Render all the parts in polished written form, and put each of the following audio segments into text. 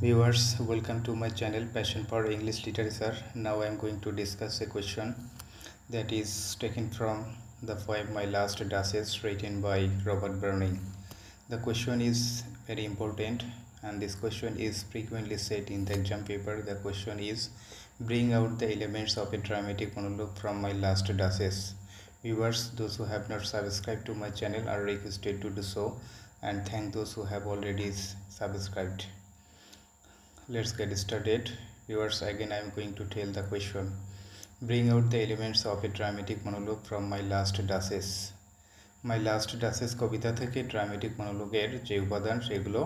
Viewers, welcome to my channel Passion for English Literature. Now I am going to discuss a question that is taken from the poem My Last Dashes written by Robert Browning. The question is very important and this question is frequently said in the exam paper. The question is, bring out the elements of a dramatic monologue from My Last Dashes. Viewers, those who have not subscribed to my channel are requested to do so, and thank those who have already subscribed. Let's get started. Viewers, again I am going to tell the question. Bring out the elements of a dramatic monologue from My Last Dashes. My Last Dashes কবিতা থেকে dramatic মনোলগের যে উপাদান সেগুলো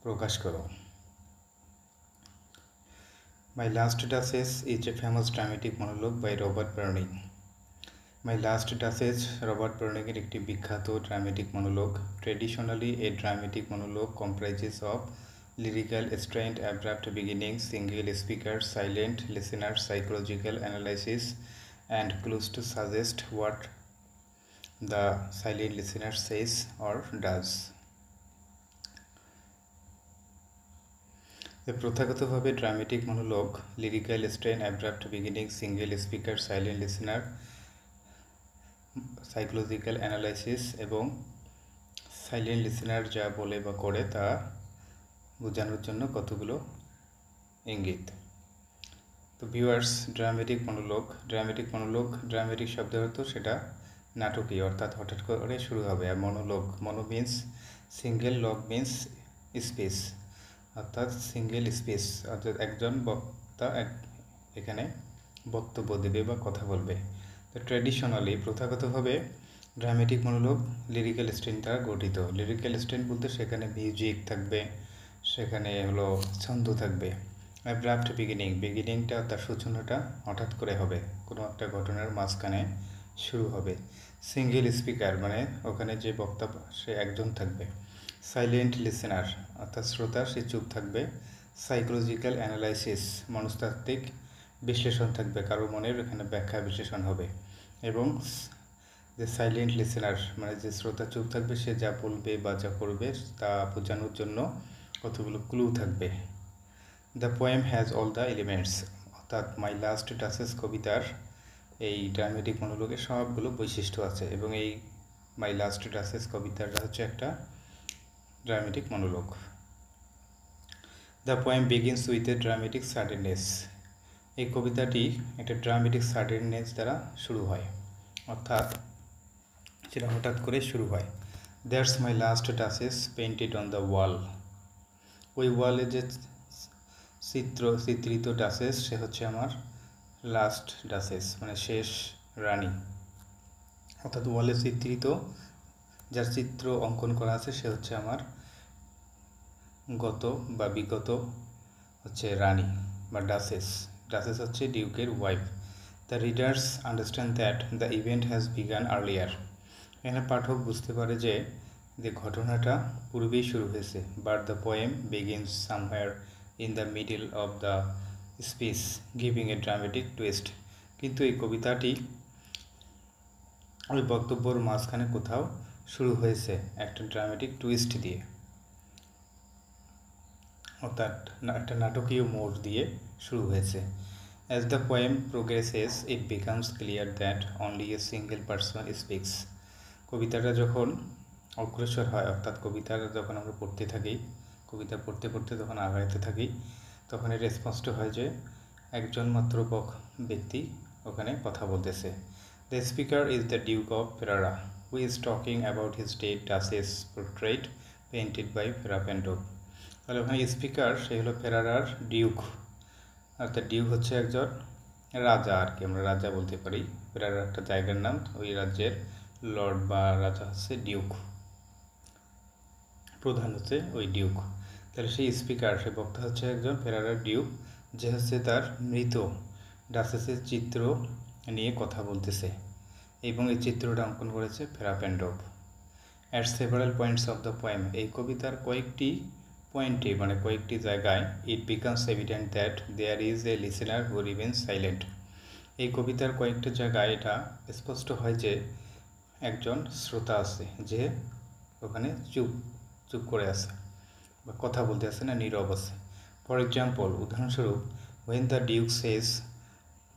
প্রকাশ করো। My Last Dashes is a famous dramatic monologue by Robert Browning. My Last Dashes Robert Browning এর একটি বিখ্যাত dramatic monologue. Traditionally, a dramatic monologue comprises of lyrical strained abrupt beginning, single speaker, silent listener, psychological analysis, and clues to suggest what the silent listener says or does. প্রথাগতভাবে dramatic monologue lyrical strain abrupt beginning single speaker silent listener psychological analysis এবং silent listener যা বলে বা করে তা বোঝানোর জন্য কতগুলো ইঙ্গিত। তো ভিউয়ার্স, ড্রামেটিক ড্রামেটিক শব্দের অর্থ সেটা নাটকীয়, অর্থাৎ হঠাৎ করে শুরু হবে। আর mono means single, log means space, অর্থাৎ সিঙ্গেল স্পেস, অর্থাৎ একজন বক্তা এখানে বক্তব্য দেবে বা কথা বলবে। তো ট্র্যাডিশনালি প্রথাগতভাবে ড্রামেটিক মনোলগ লিরিক্যাল স্ট্রেন দ্বারা গঠিত। লিরিক্যাল স্ট্রেন বলতে সেখানে মিউজিক থাকবে, সেখানে হলো ছন্দ থাকবে। অ্যাব্রাপ্ট বিগিনিংটা তার সূচনাটা হঠাৎ করে হবে, কোনো একটা ঘটনার মাঝখানে শুরু হবে। সিঙ্গেল স্পিকার মানে ওখানে যে বক্তা সে একজন থাকবে। সাইলেন্ট লিসেনার অর্থাৎ শ্রোতা সে চুপ থাকবে। সাইকোলজিক্যাল অ্যানালাইসিস মনস্তাত্ত্বিক বিশ্লেষণ থাকবে, কারো মনের এখানে ব্যাখ্যা বিশ্লেষণ হবে। এবং যে সাইলেন্ট লিসেনার মানে যে শ্রোতা চুপ থাকবে, সে যা বলবে বা যা করবে তা বোঝানোর জন্য কতগুলো ক্লু থাকবে। The poem has all the elements, অর্থাৎ মাই লাস্ট ডাসেস কবিতার এই ড্রামেটিক মনোলগের সবগুলো বৈশিষ্ট্য আছে এবং এই মাই লাস্ট ডাসেস কবিতাটা হচ্ছে একটা dramatic monologue. The poem begins with a dramatic suddenness, এই কবিতাটি একটা ড্রামেটিক সাডেননেস দ্বারা শুরু হয়, অর্থাৎ সেটা হঠাৎ করে শুরু হয়। That's my last duchess painted on the wall, ওই ওয়ালে যে চিত্রিত ডাসেস সে হচ্ছে আমার লাস্ট ডাসেস মানে শেষ রানী, অর্থাৎ ওয়ালে চিত্রিত যার চিত্র অঙ্কন করা আছে সে হচ্ছে আমার বিগত হচ্ছে রানী বা ডাসেস হচ্ছে ডিউকের wife. The readers understand that the event has began earlier, এখানে পাঠক বুঝতে পারে যে ঘটনাটা পূর্বেই শুরু হয়েছে। But the poem begins somewhere in the middle of the speech giving a dramatic twist, কিন্তু এই কবিতাটি ওই বক্তব্যর মাঝখানে কোথাও শুরু হয়েছে একটা ড্রামেটিক টুইস্ট দিয়ে, অর্থাৎ একটা নাটকীয় মোড় দিয়ে শুরু হয়েছে। As the poem progresses it becomes clear that only a single person speaks, কবিতাটা যখন অগ্রসর হয়, অর্থাৎ কবিতাটা যখন আমরা পড়তে থাকি, কবিতা পড়তে পড়তে যখন আগাইতে থাকি, তখন এটা স্পষ্ট হয় যে একজন মাত্র ব্যক্তি ওখানে কথা বলতেছে। The speaker is the duke of Ferrara who is talking about his dead duchess portrait painted by Ferapento, তাহলে ওখানে স্পিকার সে হলো ফেরারার ডিউক, অর্থাৎ ডিউক হচ্ছে একজন রাজা আর কি, আমরা রাজা বলতে পারি। ফেরারার একটা জায়গার নাম, ওই রাজ্যের লর্ড বা রাজা হচ্ছে ডিউক, প্রধান হচ্ছে ওই ডিউক। তাহলে সেই স্পিকার সে বক্তা হচ্ছে একজন ফেরারার ডিউক, যে হচ্ছে তার মৃত ডাসেসের চিত্র নিয়ে কথা বলতেছে এবং এই চিত্রটা অঙ্কন করেছে ফেরাপেন্ডভ। At several points of the poem, এই কবিতার কয়েকটি পয়েন্টে মানে কয়েকটি জায়গায় it becomes evident that there is a listener who remains silent, এই কবিতার কয়েকটি জায়গায় এটা স্পষ্ট হয় যে একজন শ্রোতা আছে যে ওখানে চুপ করে আছে বা কথা বলতে আছে না, নীরব আছে। ফর এক্সাম্পল, উদাহরণস্বরূপ, when the duke says,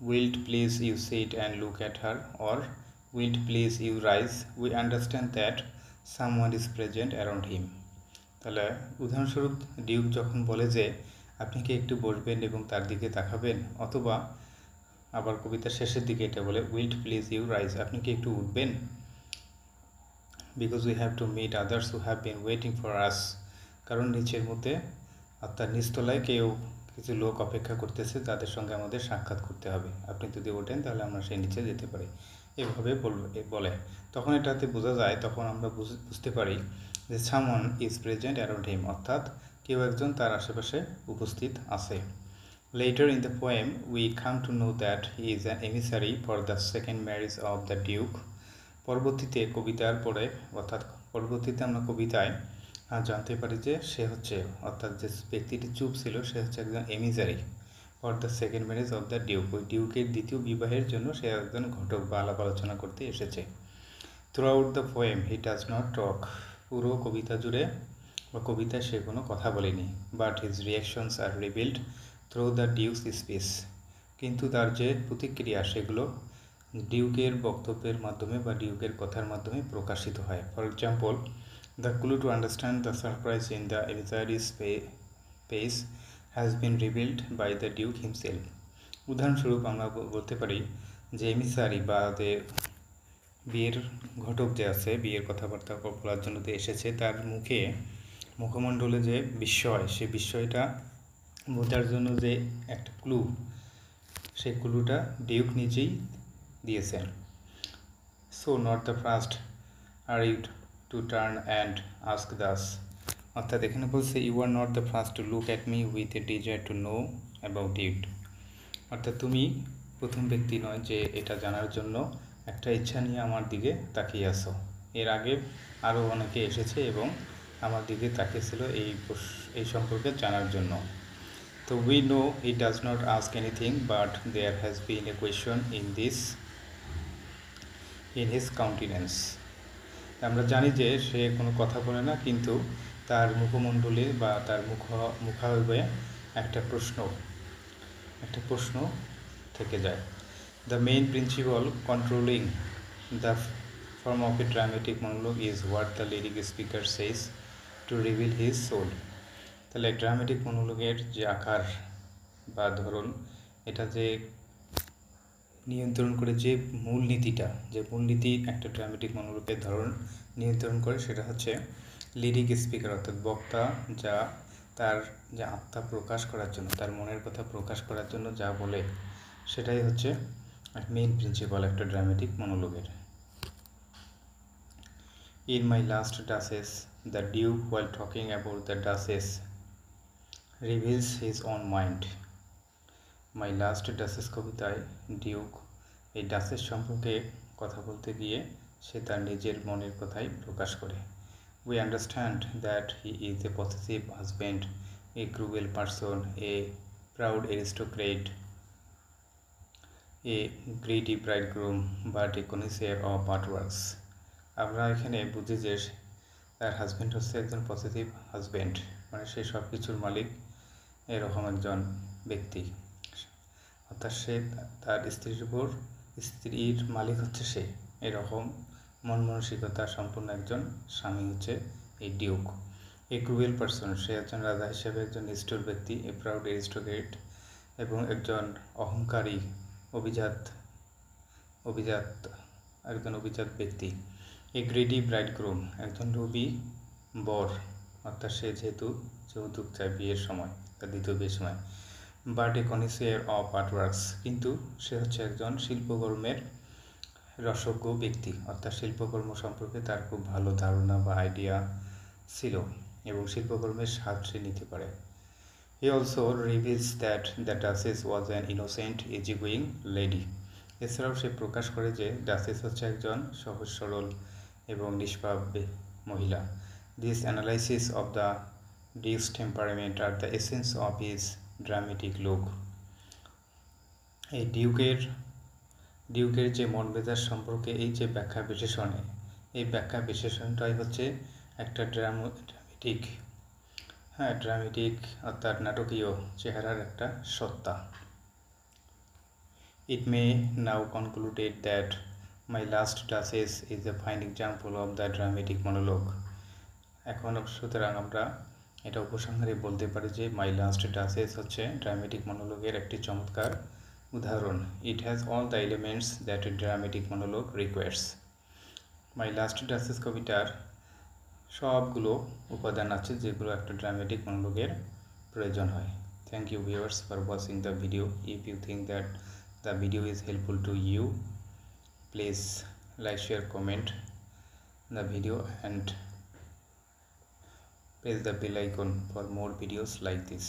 wilt please you sit and look at her, or wilt please you rise, we understand that someone is present around him. তাহলে উদাহরণস্বরূপ, ডিউক যখন বলে যে আপনি কি একটু বসবেন এবং তার দিকে তাকাবেন, অথবা আবার কবিতার শেষের দিকে এটা বলে, উইল্ট প্লিজ ইউ রাইজ, আপনি কি একটু উঠবেন, because we have to meet others who have been waiting for us, কারণ নিচের মধ্যে অর্থাৎ নিচতলায় কিছু লোক অপেক্ষা করতেছে, তাদের সঙ্গে আমাদের সাক্ষাৎ করতে হবে, আপনি যদি ওঠেন তাহলে আমরা সেই নিচে যেতে পারি, এভাবে বলে। তখন এটাতে বোঝা যায়, তখন আমরা বুঝতে পারি যে someone is present around him, অর্থাৎ কেউ একজন তার আশেপাশে উপস্থিত আছে। Later in the poem, we come to know that he is an emissary for the second marriage of the Duke. পরবর্তীতে কবিতার পরে অর্থাৎ পরবর্তীতে আমরা কবিতায় জানতে পারি যে সে হচ্ছে, অর্থাৎ যে ব্যক্তিটি চুপ ছিল সে হচ্ছে একজন emissary for the second marriage of the duke, ওই ডিউকের দ্বিতীয় বিবাহের জন্য সে একজন ঘটক বা আলাপ আলোচনা করতে এসেছে। Throughout the poem he does not talk, পুরো কবিতা জুড়ে বা কবিতায় সে কোনো কথা বলেনি, but his reactions are revealed through the duke's speech, কিন্তু তার যে প্রতিক্রিয়া সেগুলো ডিউকের বক্তব্যের মাধ্যমে বা ডিউকের কথার মাধ্যমে প্রকাশিত হয়। For example, the clue to understand the surprise in the emissary's face has been revealed by the duke himself. উদাহরণস্বরূপ আমরা বলতে পারি যে এমিসারি বা যে বিয়ের ঘটক যে আছে, বিয়ের কথাবার্তা বলার জন্য যে এসেছে, তার মুখমণ্ডলে যে বিস্ময়, সে বিস্ময়টা বোঝার জন্য যে একটা ক্লু, সেই ক্লুটা ডিউক নিজেই দিয়েছেন। So not the first are you to turn and ask thus, অর্থাৎ এখানে বলছে you are not the first to look at me with a desire to know about it, অর্থাৎ তুমি প্রথম ব্যক্তি নয় যে এটা জানার জন্য একটা ইচ্ছা নিয়ে আমার দিকে তাকিয়ে আসো, এর আগে আরও অনেকে এসেছে এবং আমার দিকে তাকিয়েছিল এই সম্পর্কে জানার জন্য। তো we know he does not ask anything, but there has been a question in his countenance. আমরা জানি যে সে কোনো কথা বলে না, কিন্তু তার মুখমণ্ডলে বা তার মুখাবয়বে একটা প্রশ্ন থেকে যায়। The main principle controlling the form of a dramatic monologue is what the lyric speaker says to reveal his soul. তাহলে ড্রামেটিক মনোলগের যে আকার বা ধরন, এটা যে নিয়ন্ত্রণ করে, যে মূলনীতি একটা ড্রামেটিক মনোলগের ধরন নিয়ন্ত্রণ করে, সেটা হচ্ছে লিরিক স্পিকার, অর্থাৎ বক্তা যা তার যে আত্মা প্রকাশ করার জন্য, তার মনের কথা প্রকাশ করার জন্য যা বলে, সেটাই হচ্ছে মেইন প্রিন্সিপাল একটা dramatic মনোলগের। In my last Duchess, the Duke, while talking about the Duchess, reveals his own mind. My last Duchess কবিতায় ডিউক এই ডাচেস সম্পর্কে কথা বলতে গিয়ে সে তার নিজের মনের কথাই প্রকাশ করে। We understand that he is a possessive husband, a cruel person, a proud aristocrat, a greedy bridegroom, but a connoisseur of artworks. আমরা এখানে বুঝি যে তার হাজব্যান্ড হচ্ছে একজন পজিটিভ হাজব্যান্ড, মানে সে সব কিছুর মালিক, এরকম একজন ব্যক্তি, অর্থাৎ সে তার স্ত্রীর মালিক হচ্ছে সে, এরকম মন মানসিকতা সম্পূর্ণ একজন স্বামী হচ্ছে এই ডিউক। এ ক্রুয়েল পারসন, সে একজন রাজা হিসেবে একজন নিষ্ঠুর ব্যক্তি। এ প্রাউড অ্যারিস্টোক্রেট, এবং একজন অহংকারী অভিজাত ব্যক্তি। এ গ্রেডি ব্রাইডগ্রুম, একজন লোভী বর, অর্থাৎ সে যেহেতু যৌতুক চায় বিয়ের সময়, তার দ্বিতীয় বিয়ের সময়। বাট এ কনিসিয়ার অফ আর্টওয়ার্কস, কিন্তু সে হচ্ছে একজন শিল্পকর্মের রসজ্ঞ ব্যক্তি, অর্থাৎ শিল্পকর্ম সম্পর্কে তার খুব ভালো ধারণা বা আইডিয়া ছিল এবং শিল্পকর্মের স্বাদ সে নিতে পারে। He also reveals that the Duchess was an innocent, easygoing lady. এছাড়াও সে প্রকাশ করে যে ডাচেস হচ্ছে একজন সহজ সরল এবং নিষ্পাপ মহিলা। This analysis of the Duke's temperament are the essence of his dramatic look. এই ডিউকের যে মন মেজাজ সম্পর্কে এই যে ব্যাখ্যা বিশেষণে, এই ব্যাখ্যা বিশেষণটাই হচ্ছে একটা ড্রামেটিক হ্যাঁ, ড্রামেটিক অর্থাৎ নাটকীয় চেহারার একটা সত্তা। It may now concluded that my last Duchess is a fine example of the dramatic monologue. এখন সুতরাং আমরা এটা উপসংহারে বলতে পারি যে মাই লাস্ট ডাচেস হচ্ছে ড্রামেটিক মনোলগের একটি চমৎকার উদাহরণ। It has all the elements that a dramatic monologue requires. My last duchess কবিতার সবগুলো উপাদান আছে যেগুলো একটা ড্রামেটিক মনোলগের প্রয়োজন হয়। Thank you viewers for watching the video. If you think that the video is helpful to you, please like, share, comment the video and press the bell icon for more videos like this.